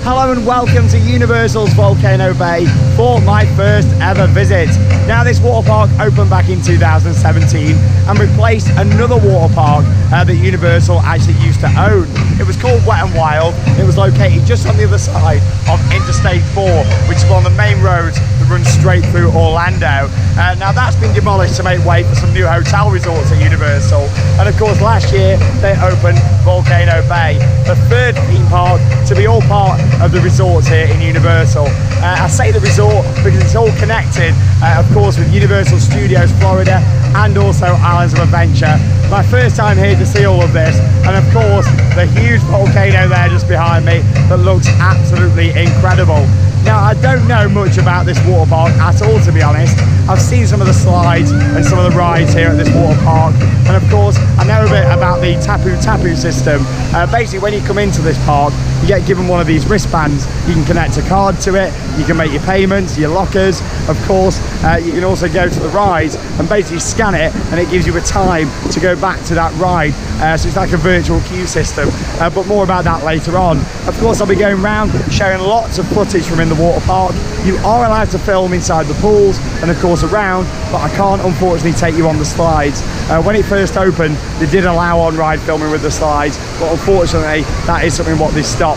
Hello and welcome to Universal's Volcano Bay for my first ever visit. Now this water park opened back in 2017 and replaced another water park that Universal actually used to own. It was called Wet n Wild. It was located just on the other side of Interstate 4, which is one of the main roads that runs straight through Orlando. Now that's been demolished to make way for some new hotel resorts at Universal. And of course last year they opened Volcano Bay, the third theme park to be all part of the resorts here in Universal. I say the resort because it's all connected, of course, with Universal Studios Florida and also Islands of Adventure. My first time here to see all of this, and of course the huge volcano there just behind me that looks absolutely incredible. Now I don't know much about this water park at all, to be honest. I've seen some of the slides and some of the rides here at this water park, and of course I know a bit about the TapuTapu system. Basically when you come into this park you get given one of these wristbands. You can connect a card to it, you can make your payments, your lockers. Of course you can also go to the rides and basically scan it and it gives you a time to go back to that ride. So it's like a virtual queue system, but more about that later on. Of course I'll be going around showing lots of footage from in the water park. You are allowed to film inside the pools and of course around, but I can't unfortunately take you on the slides. When it first opened they did allow on-ride filming with the slides, but unfortunately that is something what they stopped,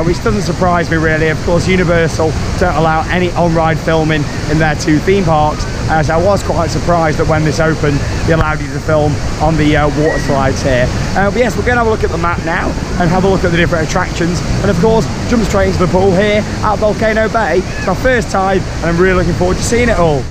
which doesn't surprise me really. Of course Universal don't allow any on-ride filming in their two theme parks, so I was quite surprised that when this opened they allowed you to film on the water slides here. But yes, we're going to have a look at the map now and have a look at the different attractions, and of course jump straight into the pool here at Volcano Bay. It's my first time and I'm really looking forward to seeing it all.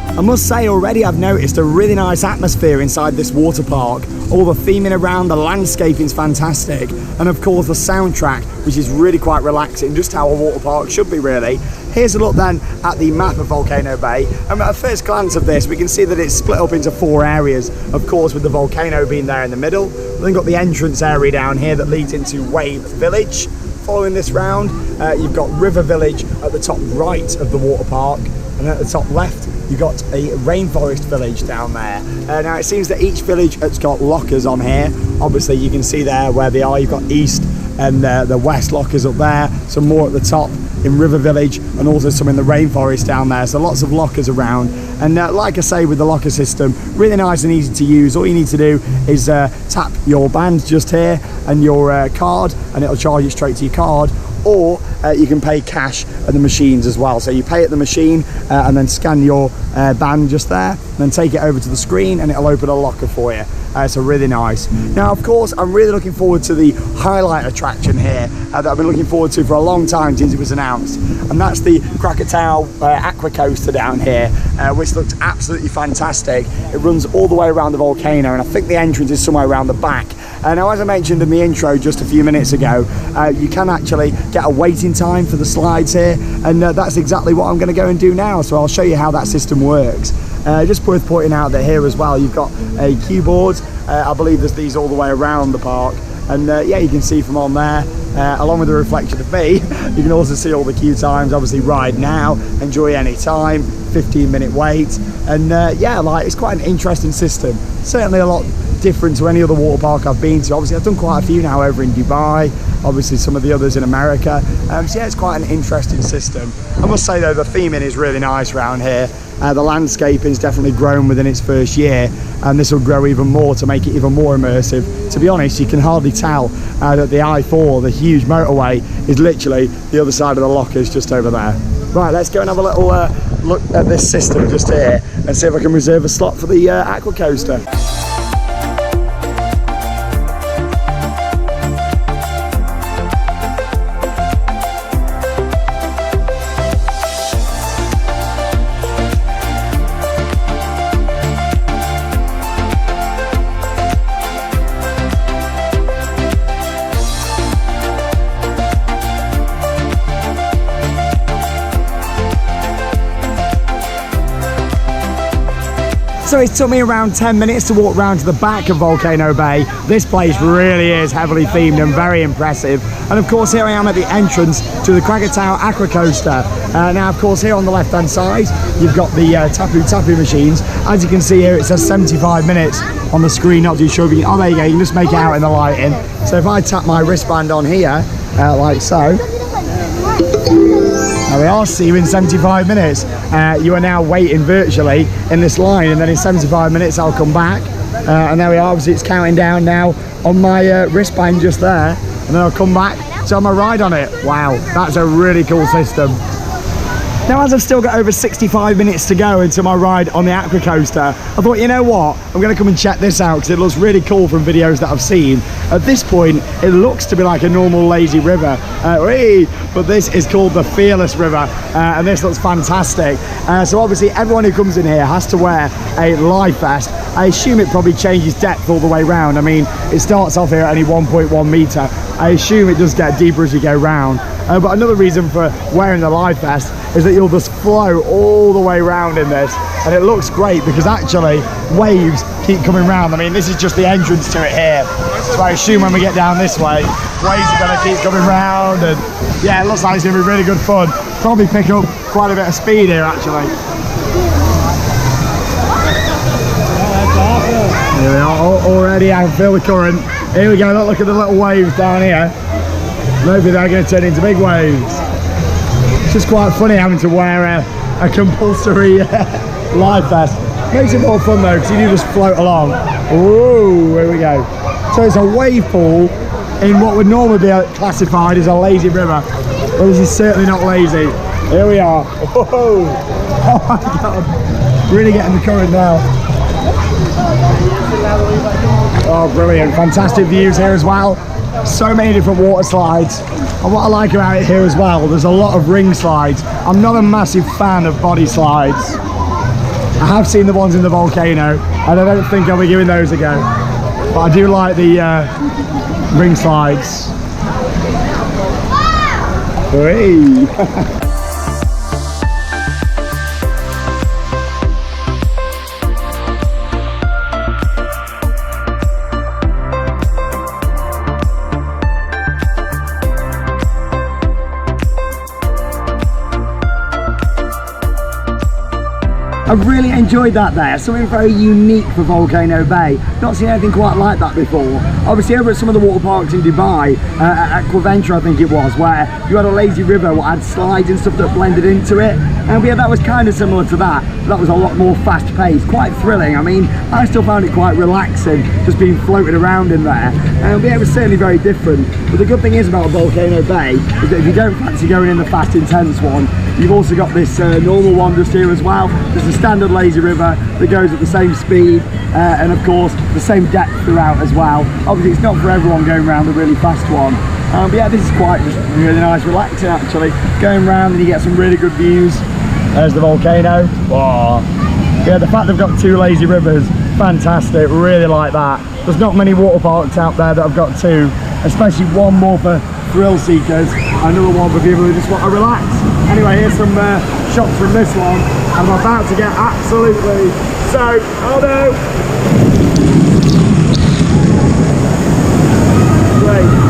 I must say already I've noticed a really nice atmosphere inside this water park. All the theming around, the landscaping's fantastic, and of course the soundtrack, which is really quite relaxing, just how a water park should be really. Here's a look then at the map of Volcano Bay, and at a first glance of this we can see that it's split up into 4 areas, of course with the volcano being there in the middle. We've then got the entrance area down here that leads into Wave Village. Following this round you've got River Village at the top right of the water park, and at the top left you've got a rainforest village down there. Now it seems that each village has got lockers on here. Obviously you can see there where they are. You've got east and the west lockers up there, some more at the top in River Village, and also some in the rainforest down there, so lots of lockers around. And like I say, with the locker system, really nice and easy to use. All you need to do is tap your band just here and your card, and it'll charge it straight to your card, or you can pay cash at the machines as well. So you pay at the machine and then scan your band just there, and then take it over to the screen and it'll open a locker for you. So really nice. Now of course I'm really looking forward to the highlight attraction here that I've been looking forward to for a long time since it was announced, and that's the Krakatoa Aqua Coaster down here, which looks absolutely fantastic. It runs all the way around the volcano, and I think the entrance is somewhere around the back. Now as I mentioned in the intro just a few minutes ago, you can actually get a waiting time for the slides here, and that's exactly what I'm going to go and do now. So I'll show you how that system works. Just worth pointing out that here as well you've got a queue board. I believe there's these all the way around the park, and yeah, you can see from on there, along with the reflection of me, you can also see all the queue times. Obviously ride now, enjoy any time, 15-minute wait, and yeah, like it's quite an interesting system. Certainly a lot different to any other water park I've been to. Obviously I've done quite a few now over in Dubai, obviously some of the others in America, so yeah, it's quite an interesting system. I must say though, the theming is really nice around here. The landscaping has definitely grown within its first year, and this will grow even more to make it even more immersive. To be honest, you can hardly tell that the I-4, the huge motorway, is literally the other side of the lockers just over there. Right, let's go and have a little look at this system just here and see if I can reserve a slot for the aqua coaster. So it took me around 10 minutes to walk round to the back of Volcano Bay. This place really is heavily themed and very impressive. And of course, here I am at the entrance to the Krakatoa Aqua Coaster. Now, of course, here on the left-hand side, you've got the TapuTapu machines. As you can see here, it says 75 minutes on the screen. Not too sure if you can, oh, there you go, you can just make it out in the lighting. So if I tap my wristband on here, like so, there we are, see you in 75 minutes. You are now waiting virtually in this line, and then in 75 minutes I'll come back. And there we are, obviously it's counting down now on my wristband just there. And then I'll come back to have my ride on it. Wow, that's a really cool system. Now, as I've still got over 65 minutes to go into my ride on the Aqua Coaster, I thought, you know what, I'm going to come and check this out because it looks really cool from videos that I've seen. At this point, it looks to be like a normal lazy river, but this is called the Fearless River, and this looks fantastic. So obviously, everyone who comes in here has to wear a life vest. I assume it probably changes depth all the way round. I mean, it starts off here at only 1.1 metre. I assume it does get deeper as you go round. But another reason for wearing the life vest is that you'll just flow all the way round in this, and it looks great because actually waves keep coming round. I mean, this is just the entrance to it here, so I assume when we get down this way, waves are going to keep coming round, and yeah, it looks like it's going to be really good fun. Probably pick up quite a bit of speed here actually. Here we are, already I can feel the current. Here we go, look at the little waves down here. Maybe they're going to turn into big waves. It's just quite funny having to wear a compulsory life vest. Makes it more fun though, because you do just float along. Whoa, here we go. So it's a wave pool in what would normally be classified as a lazy river. Well, this is certainly not lazy. Here we are. Whoa. Oh my God. Really getting the current now. Oh, brilliant. Fantastic views here as well. So many different water slides, and what I like about it here as well, there's a lot of ring slides. I'm not a massive fan of body slides. I have seen the ones in the volcano, and I don't think I'll be giving those a go, but I do like the ring slides. Hey. I've really enjoyed that there, something very unique for Volcano Bay. Not seen anything quite like that before. Obviously over at some of the water parks in Dubai, at Aquaventure I think it was, where you had a lazy river that had slides and stuff that blended into it. And yeah, that was kind of similar to that. That was a lot more fast paced, quite thrilling. I mean, I still found it quite relaxing, just being floated around in there. And yeah, it was certainly very different. But the good thing is about Volcano Bay is that if you don't fancy going in the fast intense one, you've also got this normal one just here as well. There's a standard lazy river that goes at the same speed and of course the same depth throughout as well. Obviously it's not for everyone going around the really fast one. But yeah, this is quite just really nice, relaxing actually. Going around and you get some really good views. There's the volcano. Wow. Yeah, the fact they've got two lazy rivers, fantastic, really like that. There's not many water parks out there that have got two, especially one more for thrill seekers, another one for people who just want to relax. Anyway, here's some shots from this one, and I'm about to get absolutely soaked. Oh no! Great.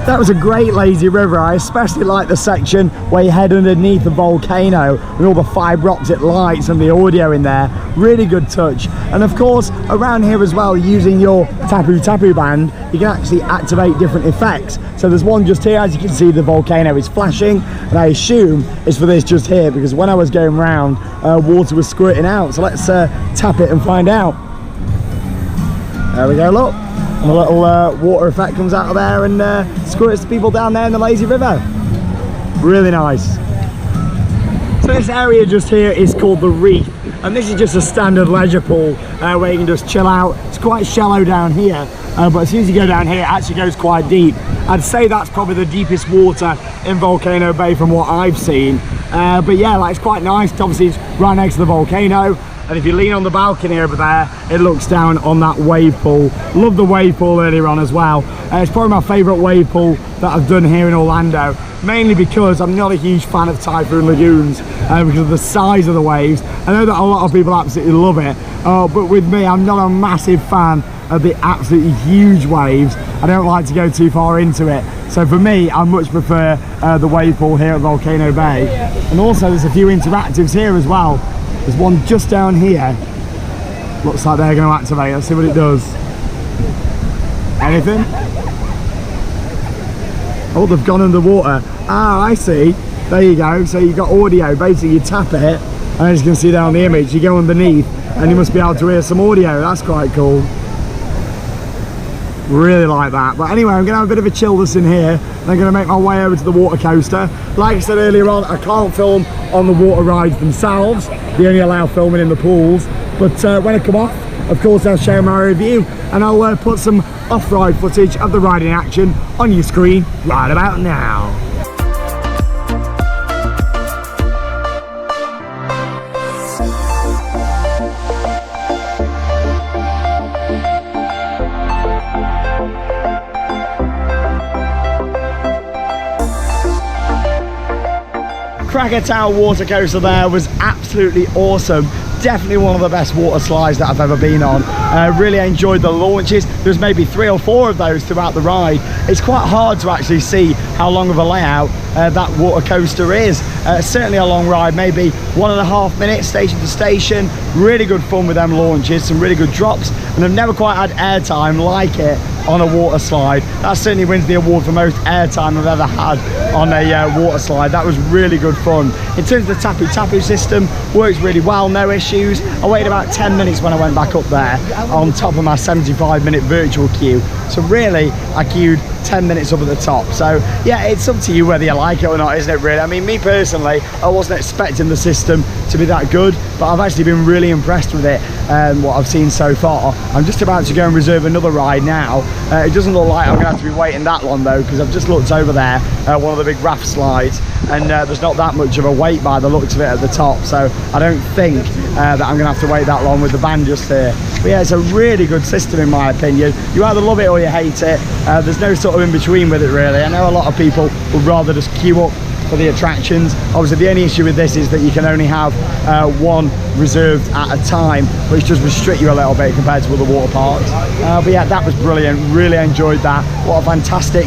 That was a great lazy river. I especially like the section where you head underneath the volcano with all the fibre optic lights and the audio in there. Really good touch. And of course, around here as well, using your TapuTapu band, you can actually activate different effects. So there's one just here, as you can see, the volcano is flashing, and I assume it's for this just here, because when I was going round, water was squirting out. So let's tap it and find out. There we go, look. And a little water effect comes out of there and squirts people down there in the lazy river. Really nice. So this area just here is called the Reef, and this is just a standard leisure pool where you can just chill out. It's quite shallow down here, but as soon as you go down here, it actually goes quite deep. I'd say that's probably the deepest water in Volcano Bay from what I've seen. But yeah, like, it's quite nice. Obviously, it's right next to the volcano. And if you lean on the balcony over there, it looks down on that wave pool. Love the wave pool earlier on as well. It's probably my favourite wave pool that I've done here in Orlando, mainly because I'm not a huge fan of Typhoon Lagoons because of the size of the waves. I know that a lot of people absolutely love it, but with me, I'm not a massive fan of the absolutely huge waves. I don't like to go too far into it. So for me, I much prefer the wave pool here at Volcano Bay. And also there's a few interactives here as well. There's one just down here. Looks like they're going to activate. Let's see what it does. Anything? Oh, they've gone underwater. Ah, I see. There you go. So you've got audio. Basically, you tap it, and as you can see there on the image, you go underneath, and you must be able to hear some audio. That's quite cool. Really like that. But anyway, I'm going to have a bit of a chill this in here. I'm going to make my way over to the water coaster. Like I said earlier on, I can't film on the water rides themselves. They only allow filming in the pools. But when I come off, of course, I'll share my review, and I'll put some off-ride footage of the ride in action on your screen right about now. Krakatoa water coaster there was absolutely awesome. Definitely one of the best water slides that I've ever been on. Really enjoyed the launches. There's maybe 3 or 4 of those throughout the ride. It's quite hard to actually see how long of a layout that water coaster is. Certainly a long ride, maybe 1.5 minutes station to station. Really good fun with them launches, some really good drops, and I've never quite had airtime like it on a water slide. That certainly wins the award for most airtime I've ever had on a water slide. That was really good fun. In terms of the TapuTapu system, works really well, no issues. I waited about 10 minutes when I went back up there on top of my 75-minute virtual queue. So really, I queued 10 minutes up at the top. So yeah, it's up to you whether you like it or not, isn't it really? I mean, me personally, I wasn't expecting the system to be that good, but I've actually been really impressed with it and what I've seen so far. I'm just about to go and reserve another ride now. It doesn't look like I'm going to have to be waiting that long though, because I've just looked over there, one of the big raft slides, and there's not that much of a wait by the looks of it at the top, so I don't think that I'm going to have to wait that long with the band just here. But yeah, it's a really good system in my opinion. You either love it or you hate it. There's no sort of in between with it really. I know a lot of people would rather just queue up for the attractions. Obviously the only issue with this is that you can only have one reserved at a time, which does restrict you a little bit compared to other water parks. But yeah, that was brilliant. Really enjoyed that. What a fantastic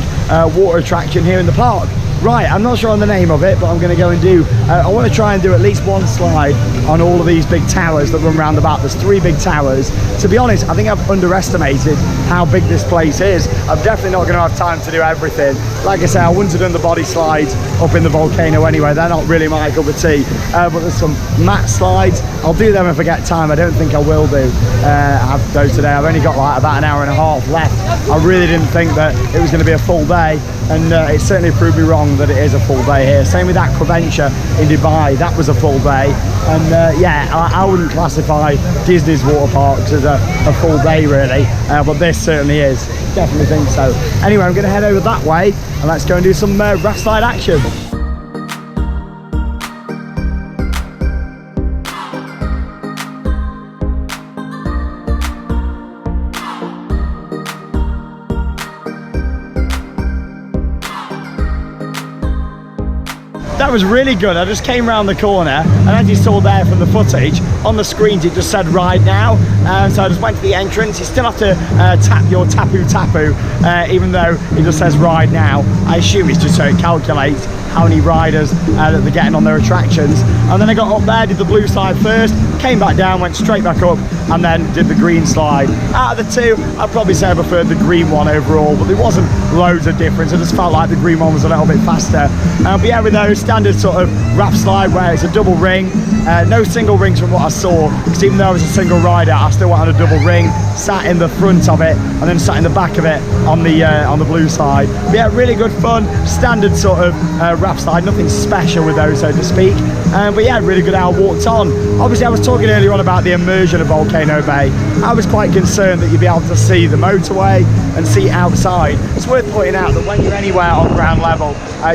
water attraction here in the park. Right, I'm not sure on the name of it, but I'm going to go and do, I want to try and do at least one slide on all of these big towers that run round about. There's 3 big towers. To be honest, I think I've underestimated how big this place is. I'm definitely not going to have time to do everything. Like I say, I wouldn't have done the body slides up in the volcano anyway. They're not really my cup of tea. But there's some mat slides. I'll do them if I get time. I don't think I will do have those today. I've only got like about an hour and a half left. I really didn't think that it was going to be a full day, and it certainly proved me wrong that it is a full day here. Same with that Adventure in Dubai, that was a full day. And yeah, I wouldn't classify Disney's water parks as a full day really, but this certainly is. Definitely think so. Anyway, I'm going to head over that way and let's go and do some raft slide action. That was really good. I just came around the corner and as you saw there from the footage, on the screens it just said ride now. So I just went to the entrance. You still have to tap your TapuTapu, even though it just says ride now. I assume it's just so it calculates how many riders that they're getting on their attractions. And then I got up there, did the blue slide first, came back down, went straight back up and then did the green slide. Out of the two, I'd probably say I preferred the green one overall, but there wasn't loads of difference. I just felt like the green one was a little bit faster. But yeah, with those standard sort of raft slide where it's a double ring, no single rings from what I saw, because even though I was a single rider, I still went on a double ring, sat in the front of it, and then sat in the back of it on the blue side. But yeah, really good fun, standard sort of raft slide, nothing special with those, so to speak. But yeah, really good hour walked on. Obviously, I was talking earlier on about the immersion of Volcano Bay. I was quite concerned that you'd be able to see the motorway and see outside. It's worth pointing out that when you're anywhere on ground level,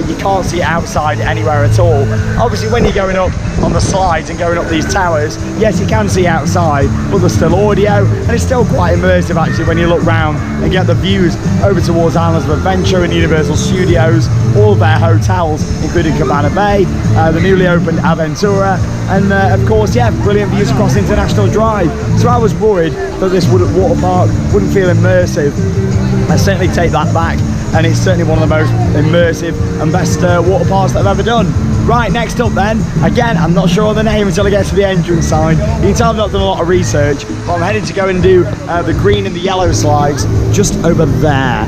you can't see outside anywhere at all. Obviously, when you're going up on the slides and going up these towers, yes, you can see outside, but there's still audio, and it's still quite immersive actually when you look round and get the views over towards Islands of Adventure and Universal Studios, all of their hotels, including Cabana Bay, the newly opened Aventura, and of course, yeah, brilliant views across International Drive. So I was worried that this water park wouldn't feel immersive. I certainly take that back, and it's certainly one of the most immersive and best water parks that I've ever done. Right, next up then, again, I'm not sure of the name until I get to the entrance sign. You can tell I've not done a lot of research, but I'm headed to go and do the green and the yellow slides just over there,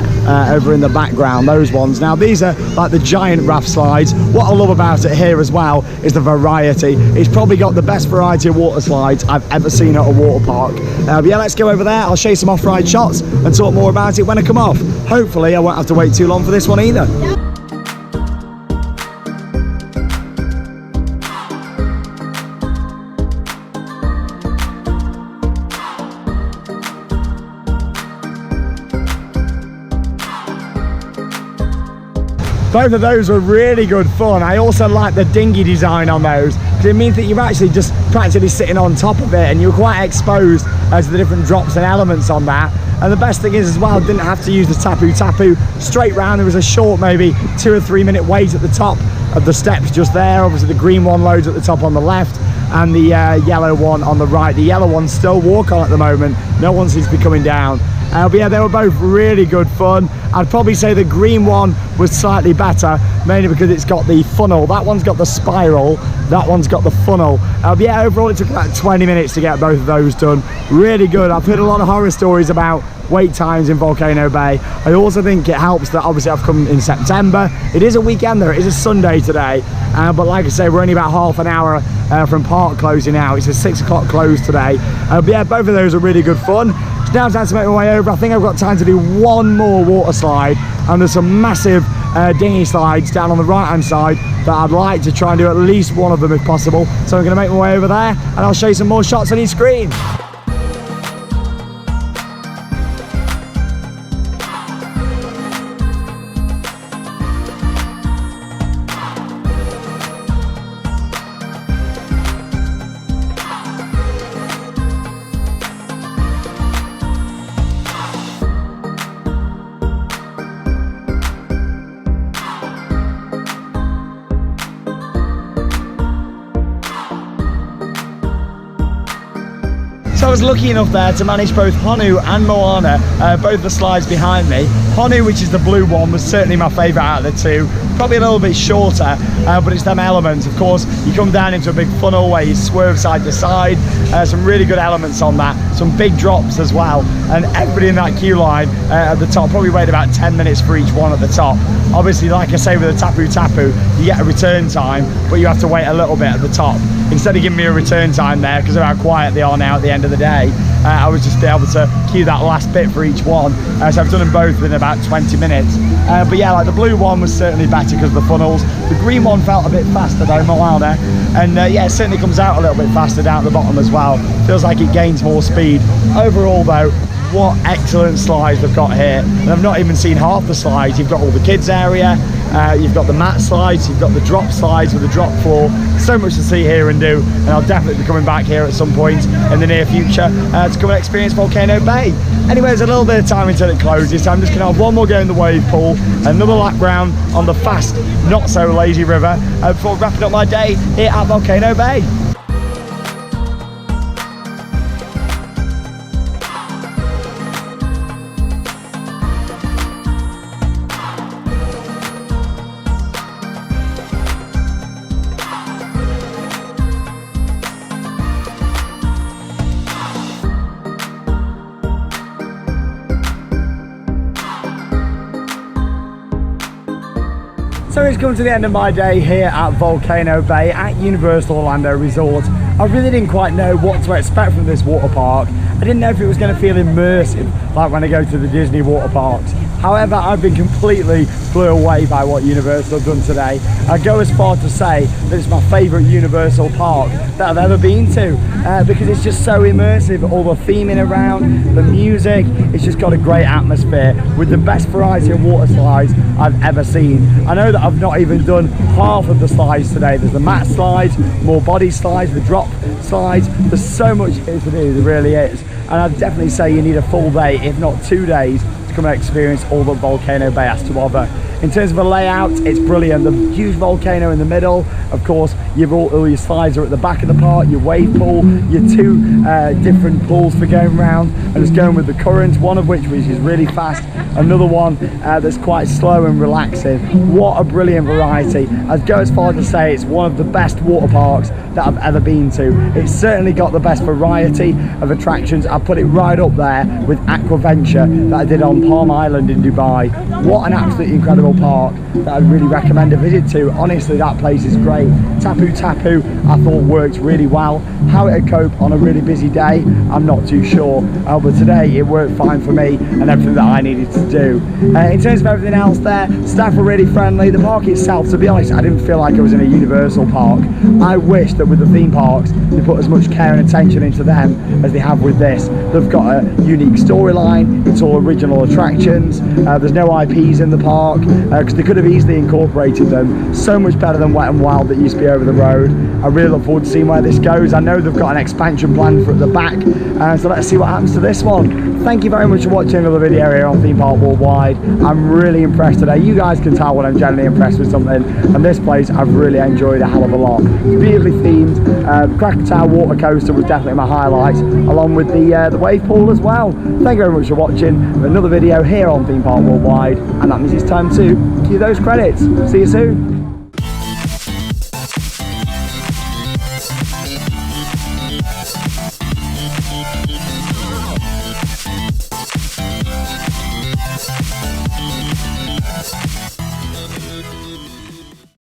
over in the background, those ones. Now, these are like the giant raft slides. What I love about it here as well is the variety. It's probably got the best variety of water slides I've ever seen at a water park. But yeah, let's go over there. I'll show you some off-ride shots and talk more about it when I come off. Hopefully, I won't have to wait too long for this one either. Both of those were really good fun. I also like the dinghy design on those, because it means that you're actually just practically sitting on top of it, and you're quite exposed to the different drops and elements on that. And the best thing is as well, I didn't have to use the TapuTapu straight round. There was a short, maybe 2 or 3 minute wait at the top of the steps just there. Obviously the green one loads at the top on the left, and the yellow one on the right. The yellow one's still walk on at the moment. No one seems to be coming down. But yeah, they were both really good fun. I'd probably say the green one was slightly better, mainly because it's got the funnel. That one's got the spiral, that one's got the funnel. But yeah, overall it took about 20 minutes to get both of those done. Really good. I've heard a lot of horror stories about wait times in Volcano Bay. I also think it helps that obviously I've come in September. It is a weekend though, it is a Sunday today. But like I say, we're only about half an hour from park closing out. It's a 6 o'clock close today. But yeah, both of those are really good fun. Now time to make my way over. I think I've got time to do one more water slide, and there's some massive dinghy slides down on the right hand side that I'd like to try and do at least one of them if possible. So I'm going to make my way over there, and I'll show you some more shots on your screen. So I was lucky enough there to manage both Honu and Moana, both the slides behind me. Honu, which is the blue one, was certainly my favourite out of the two. Probably a little bit shorter, but it's them elements. Of course, you come down into a big funnel where you swerve side to side. Some really good elements on that. Some big drops as well. And everybody in that queue line at the top probably waited about 10 minutes for each one at the top. Obviously, like I say with the TapuTapu, you get a return time, but you have to wait a little bit at the top. Instead of giving me a return time there, because of how quiet they are now at the end of the day, I was just able to queue that last bit for each one. So I've done them both in about 20 minutes. But yeah, like the blue one was certainly better because of the funnels. The green one felt a bit faster though, Moana. And yeah, it certainly comes out a little bit faster down at the bottom as well. Feels like it gains more speed. Overall though, what excellent slides we've got here. And I've not even seen half the slides. You've got all the kids area, you've got the mat slides, you've got the drop slides with the drop floor. So much to see here and do, and I'll definitely be coming back here at some point in the near future to come and experience Volcano Bay. Anyway, there's a little bit of time until it closes, so I'm just going to have one more go in the wave pool, another lap round on the fast, not so lazy river before wrapping up my day here at Volcano Bay. So it's come to the end of my day here at Volcano Bay at Universal Orlando Resort. I really didn't quite know what to expect from this water park. I didn't know if it was going to feel immersive like when I go to the Disney water parks. However, I've been completely blew away by what Universal have done today. I go as far to say that it's my favourite Universal park that I've ever been to because it's just so immersive. All the theming around, the music, it's just got a great atmosphere with the best variety of water slides I've ever seen. I know that I've not even done half of the slides today. There's the mat slides, more body slides, the drop slides. There's so much here to do, there really is. And I'd definitely say you need a full day, if not 2 days, to come and experience all that Volcano Bay has to offer. In terms of a layout, it's brilliant. The huge volcano in the middle, of course, all your slides are at the back of the park, your wave pool, your 2 different pools for going around and just going with the current, one of which is really fast, another one that's quite slow and relaxing. What a brilliant variety. I'd go as far to say it's one of the best water parks that I've ever been to. It's certainly got the best variety of attractions. I put it right up there with Aquaventure that I did on Palm Island in Dubai. What an absolutely incredible park that I'd really recommend a visit to. Honestly, that place is great. TapuTapu I thought worked really well. How it'd cope on a really busy day, I'm not too sure, but today it worked fine for me and everything that I needed to do. In terms of everything else there, staff were really friendly. The park itself, to be honest, I didn't feel like I was in a Universal park. I wish that with the theme parks they put as much care and attention into them as they have with this. They've got a unique storyline, it's all original attractions, there's no IPs in the park because they could have easily incorporated them. So much better than Wet n Wild that used to be over the road. I really look forward to seeing where this goes. I know they've got an expansion plan for at the back, so let's see what happens to this one. Thank you very much for watching another video here on Theme Park Worldwide. I'm really impressed today. You guys can tell when I'm generally impressed with something, and this place I've really enjoyed a hell of a lot. It's beautifully themed. The Krakatoa water coaster was definitely my highlight, along with the wave pool as well. Thank you very much for watching another video here on Theme Park Worldwide, and that means it's time to cue those credits. See you soon.